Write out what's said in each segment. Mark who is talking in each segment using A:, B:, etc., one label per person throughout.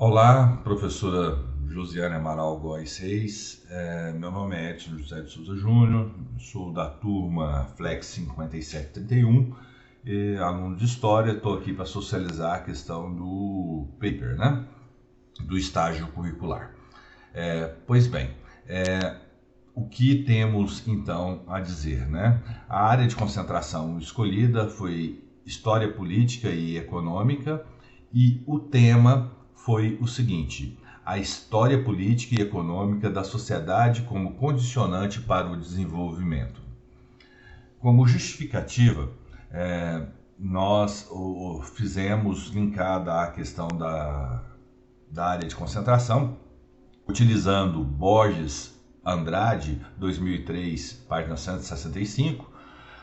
A: Olá, professora Josiane Amaral Góes Reis. Meu nome é Edson José de Souza Júnior, sou da turma Flex 5731 e aluno de História. Estou aqui para socializar a questão do paper, né? Do estágio curricular. Pois bem, o que temos então a dizer, né? A área de concentração escolhida foi História Política e Econômica e o tema foi o seguinte: a história política e econômica da sociedade como condicionante para o desenvolvimento. Como justificativa, nós fizemos linkada à questão da área de concentração, utilizando Borges Andrade, 2003, página 165,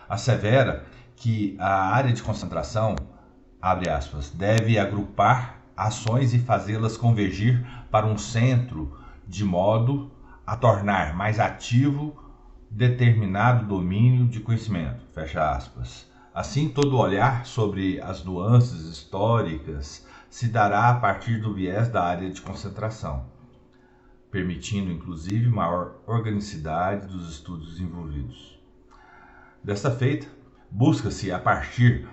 A: assevera que a área de concentração, abre aspas, deve agrupar ações e fazê-las convergir para um centro de modo a tornar mais ativo determinado domínio de conhecimento, fecha aspas. Assim, todo olhar sobre as nuances históricas se dará a partir do viés da área de concentração, permitindo inclusive maior organicidade dos estudos envolvidos. Desta feita, busca-se, a partir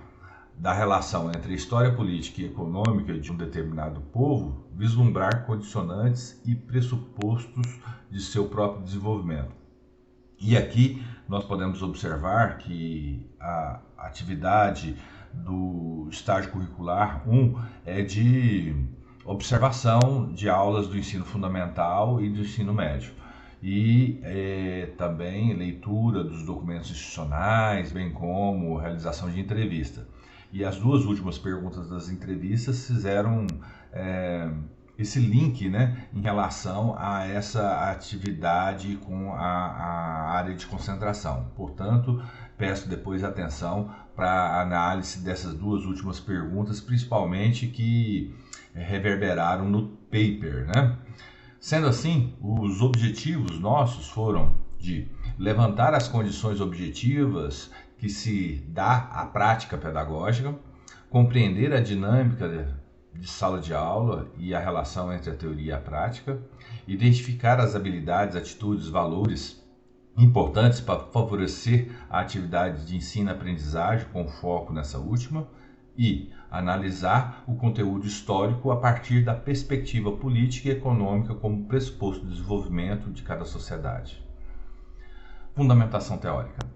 A: da relação entre a história política e econômica de um determinado povo, vislumbrar condicionantes e pressupostos de seu próprio desenvolvimento. E aqui nós podemos observar que a atividade do estágio curricular 1 é de observação de aulas do ensino fundamental e do ensino médio. E também leitura dos documentos institucionais, bem como realização de entrevista. E as duas últimas perguntas das entrevistas fizeram esse link, né, em relação a essa atividade com a área de concentração. Portanto, peço depois atenção para a análise dessas duas últimas perguntas, principalmente que reverberaram no paper, né? Sendo assim, os objetivos nossos foram de levantar as condições objetivas que se dá à prática pedagógica, compreender a dinâmica de sala de aula e a relação entre a teoria e a prática, identificar as habilidades, atitudes, valores importantes para favorecer a atividade de ensino-aprendizagem com foco nessa última e analisar o conteúdo histórico a partir da perspectiva política e econômica como pressuposto do desenvolvimento de cada sociedade. Fundamentação teórica.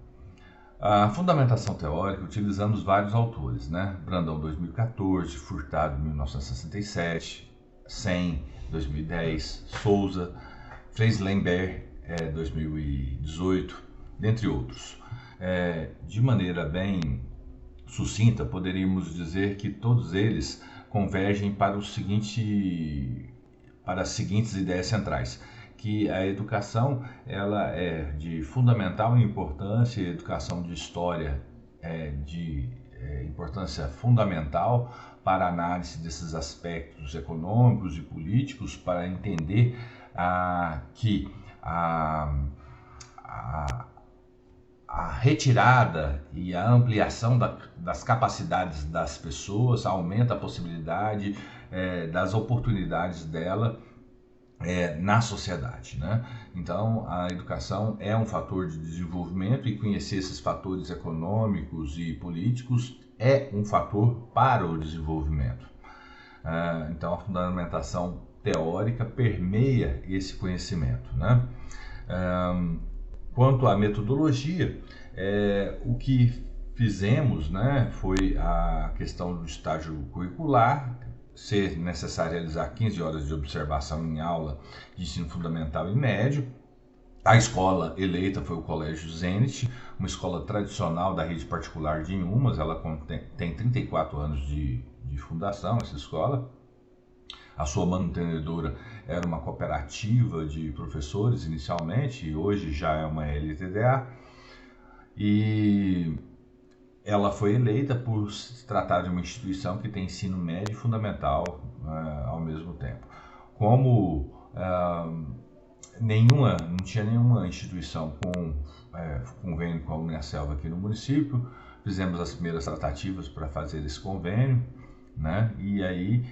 A: A fundamentação teórica utilizamos vários autores, né? Brandão 2014, Furtado 1967, Sen 2010, Souza, Freis-Lambert 2018, dentre outros. De maneira bem sucinta, poderíamos dizer que todos eles convergem para as seguintes ideias centrais: que a educação ela é de fundamental importância, a educação de história é de importância fundamental para a análise desses aspectos econômicos e políticos, para entender que a retirada e a ampliação das capacidades das pessoas aumenta a possibilidade das oportunidades dela na sociedade, né? Então, a educação é um fator de desenvolvimento e conhecer esses fatores econômicos e políticos é um fator para o desenvolvimento. Então, a fundamentação teórica permeia esse conhecimento, né? Quanto à metodologia, o que fizemos, né, foi a questão do estágio curricular, ser necessário realizar 15 horas de observação em aula de ensino fundamental e médio. A escola eleita foi o Colégio Zenit, uma escola tradicional da rede particular de Inhumas. Ela tem 34 anos de fundação, essa escola. A sua mantenedora era uma cooperativa de professores inicialmente, e hoje já é uma LTDA. E ela foi eleita por se tratar de uma instituição que tem ensino médio e fundamental ao mesmo tempo. Como não tinha nenhuma instituição com convênio com a Uniaselv aqui no município, fizemos as primeiras tratativas para fazer esse convênio, né? E aí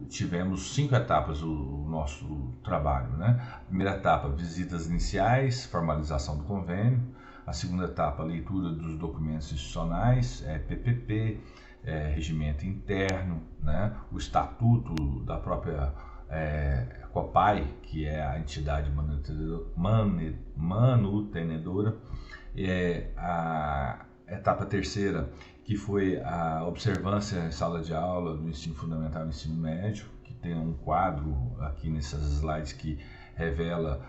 A: tivemos 5 etapas do nosso trabalho, né? A primeira etapa, visitas iniciais, formalização do convênio. A segunda etapa, leitura dos documentos institucionais, PPP, regimento interno, né? O estatuto da própria COPAI, que é a entidade manutenedora. A etapa terceira, que foi a observância em sala de aula do ensino fundamental e ensino médio, que tem um quadro aqui nessas slides que revela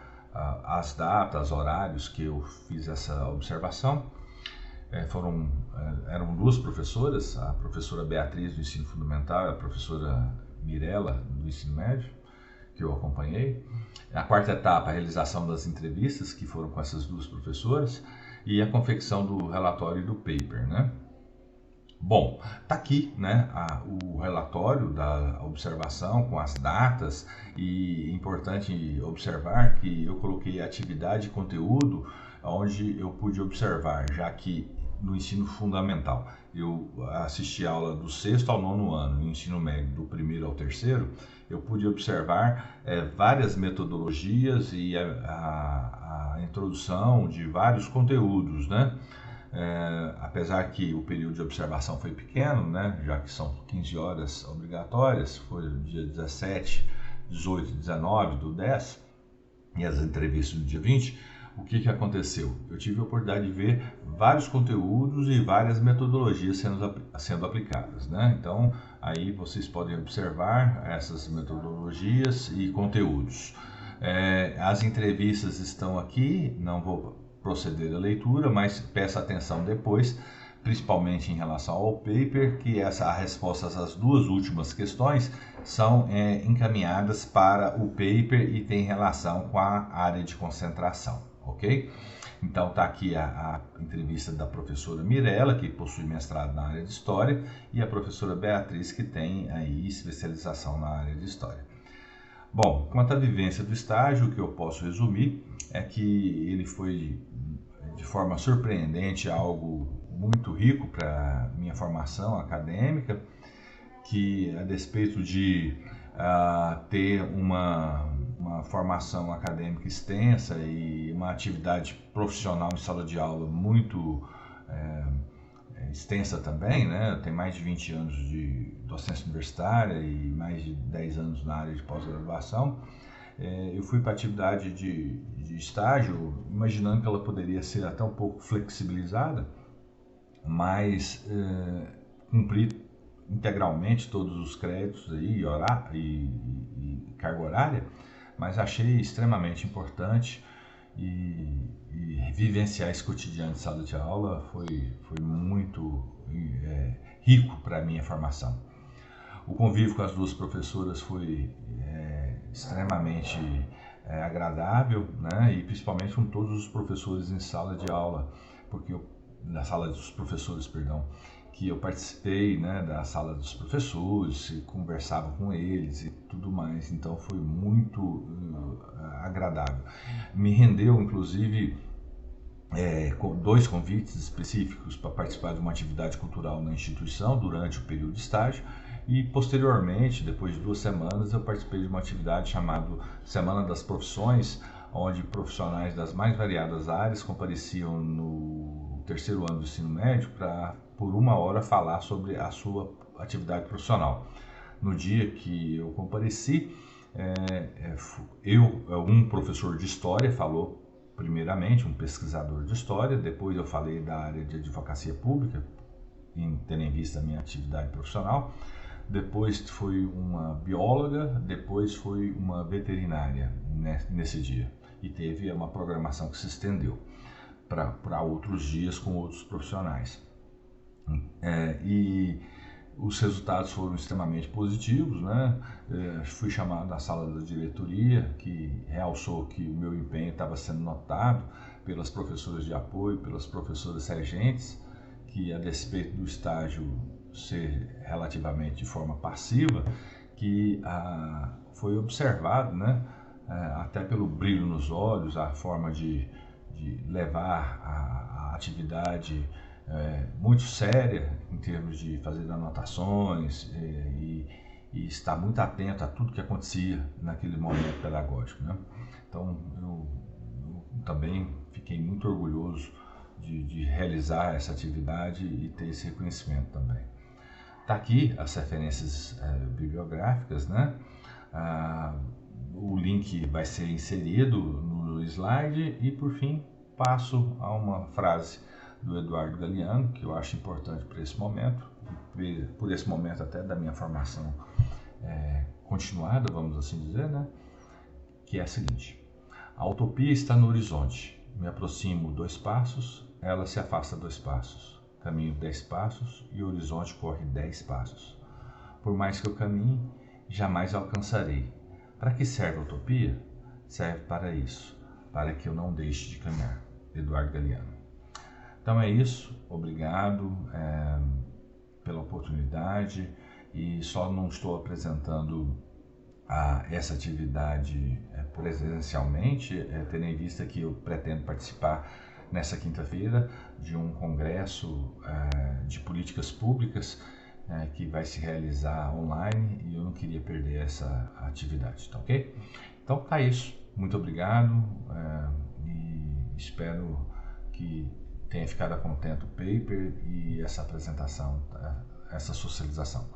A: as datas, horários que eu fiz essa observação. Eram 2 professoras, a professora Beatriz do ensino fundamental e a professora Mirella do ensino médio, que eu acompanhei. A quarta etapa, a realização das entrevistas, que foram com essas 2 professoras, e a confecção do relatório e do paper, né? Bom, tá aqui, né, o relatório da observação com as datas, e é importante observar que eu coloquei atividade e conteúdo onde eu pude observar, já que no ensino fundamental eu assisti a aula do 6º ao 9º ano, no ensino médio do 1º ao 3º, eu pude observar várias metodologias e a introdução de vários conteúdos, né? Apesar que o período de observação foi pequeno, né, já que são 15 horas obrigatórias, foi no dia 17, 18, 19 do 10 e as entrevistas no dia 20, o que aconteceu? Eu tive a oportunidade de ver vários conteúdos e várias metodologias sendo aplicadas, né? Então, aí vocês podem observar essas metodologias e conteúdos. As entrevistas estão aqui, não vou proceder à leitura, mas peço atenção depois, principalmente em relação ao paper, que as respostas às 2 últimas questões são encaminhadas para o paper e tem relação com a área de concentração, ok? Então tá aqui a entrevista da professora Mirella, que possui mestrado na área de História, e a professora Beatriz, que tem aí especialização na área de História. Bom, quanto à vivência do estágio, o que eu posso resumir é que ele foi, de forma surpreendente, algo muito rico para minha formação acadêmica, que a despeito de ter uma formação acadêmica extensa e uma atividade profissional em sala de aula muito extensa também, né? Tem mais de 20 anos de docência universitária e mais de 10 anos na área de pós-graduação. Eu fui para a atividade de estágio imaginando que ela poderia ser até um pouco flexibilizada, mas cumprir integralmente todos os créditos aí, e carga horária, mas achei extremamente importante e vivenciar esse cotidiano de sala de aula foi muito rico para a minha formação. O convívio com as 2 professoras foi extremamente agradável, né? E principalmente com todos os professores em sala de aula, porque na sala dos professores, perdão, que eu participei, né, da sala dos professores, conversava com eles e tudo mais, então foi muito agradável. Me rendeu, inclusive, 2 convites específicos para participar de uma atividade cultural na instituição durante o período de estágio, e posteriormente, depois de 2 semanas, eu participei de uma atividade chamada Semana das Profissões, onde profissionais das mais variadas áreas compareciam no 3º ano do ensino médio para, por 1 hora, falar sobre a sua atividade profissional. No dia que eu compareci, um professor de História falou primeiramente, um pesquisador de História, depois eu falei da área de Advocacia Pública, tendo em vista a minha atividade profissional, depois foi uma bióloga, depois foi uma veterinária nesse dia, e teve uma programação que se estendeu para outros dias com outros profissionais. E os resultados foram extremamente positivos, né? Fui chamado à sala da diretoria, que realçou que o meu empenho estava sendo notado pelas professoras de apoio, pelas professoras sergentes, que a despeito do estágio ser relativamente de forma passiva, que foi observado, né? Até pelo brilho nos olhos, a forma de levar a atividade muito séria em termos de fazer anotações e estar muito atento a tudo que acontecia naquele momento pedagógico, né? Então eu também fiquei muito orgulhoso de realizar essa atividade e ter esse reconhecimento também. Tá aqui as referências bibliográficas, né? O link vai ser inserido no slide e, por fim, passo a uma frase do Eduardo Galeano, que eu acho importante para esse momento, por esse momento até da minha formação continuada, vamos assim dizer, né? Que é a seguinte: a utopia está no horizonte, me aproximo 2 passos, ela se afasta 2 passos, caminho 10 passos e o horizonte corre 10 passos. Por mais que eu caminhe, jamais alcançarei. Para que serve a utopia? Serve para isso, para que eu não deixe de caminhar. Eduardo Galeano. Então é isso, obrigado pela oportunidade, e só não estou apresentando essa atividade presencialmente, tendo em vista que eu pretendo participar nessa quinta-feira de um congresso de políticas públicas que vai se realizar online, e eu não queria perder essa atividade, tá ok? Então tá isso, muito obrigado, e espero que tenha ficado contente o paper e essa apresentação, essa socialização.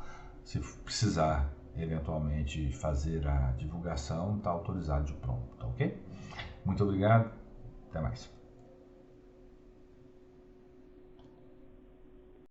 A: Se precisar eventualmente fazer a divulgação, está autorizado de pronto, tá ok? Muito obrigado, até mais.